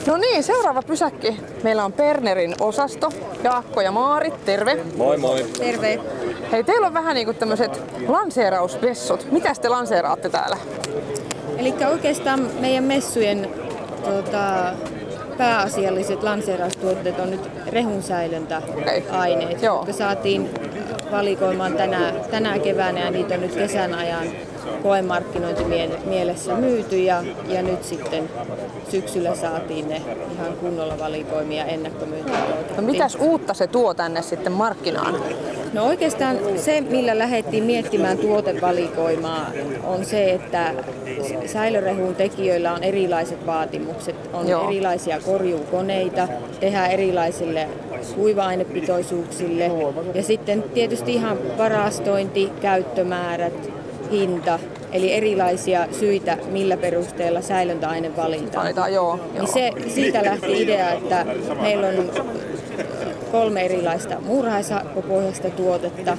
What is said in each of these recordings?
No niin, seuraava pysäkki. Meillä on Bernerin osasto. Jaakko ja Maarit, terve. Moi moi. Terve. Hei, teillä on vähän niinku tämmöiset lanseerausmessut. Mitä te lanseeraatte täällä? Eli oikeastaan meidän messujen pääasialliset lanseeraustuotteet on nyt rehunsäilöntäaineet, jotka saatiin valikoimaan tänä keväänä ja niitä on nyt kesän ajan koemarkkinointimielessä myyty ja nyt sitten syksyllä saatiin ne ihan kunnolla valikoimia ennakkomyyntiä. No mitäs uutta se tuo tänne sitten markkinaan? No oikeastaan se, millä lähdettiin miettimään tuotevalikoimaa, on se, että säilörehun tekijöillä on erilaiset vaatimukset. On erilaisia korjuukoneita, tehdään erilaisille kuiva-ainepitoisuuksille ja sitten tietysti ihan varastointi, käyttömäärät, hinta, eli erilaisia syitä, millä perusteella säilöntäaine valitaan. Niin siitä lähti idea, että meillä on 3 erilaista muurahaishakkopohjaista tuotetta,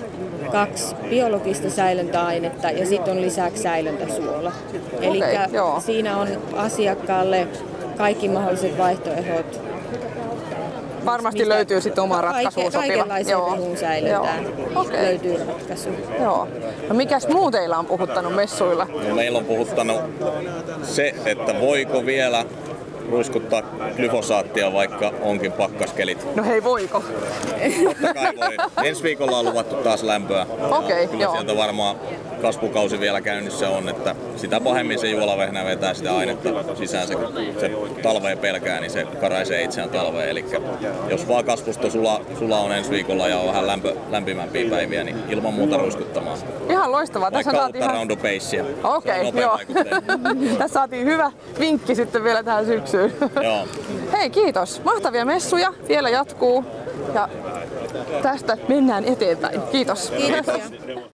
2 biologista säilöntäainetta ja sitten on lisäksi säilöntäsuola. Eli siinä on asiakkaalle kaikki mahdolliset vaihtoehdot. Varmasti löytyy sitten oma ratkaisuun sopiva. Kaikenlaisen rehun säilöntään löytyy ratkaisu. Joo. No mikäs muu teillä on puhuttanut messuilla? No, meillä on puhuttanut se, että voiko vielä ruiskuttaa glyfosaattia, vaikka onkin pakkaskelit. No hei, voiko? Totta kai voi. Ensi viikolla on luvattu taas lämpöä. Kyllä sieltä varmaan kasvukausi vielä käynnissä on, että sitä pahemmin se juolavehnä vetää sitä ainetta sisäänsä, kun se talveen pelkää, niin se karaisee itseään talveen. Eli jos vaan kasvusto sula on ensi viikolla ja on vähän lämpimämpiä päiviä, niin ilman muuta ruiskuttamaan. Ihan loistavaa. Vaikka tässä uutta round of pacea. Okei, joo. Tässä saatiin hyvä vinkki sitten vielä tähän syksyyn. Joo. Hei, kiitos. Mahtavia messuja. Vielä jatkuu. Ja tästä mennään eteenpäin. Kiitos. Kiitos.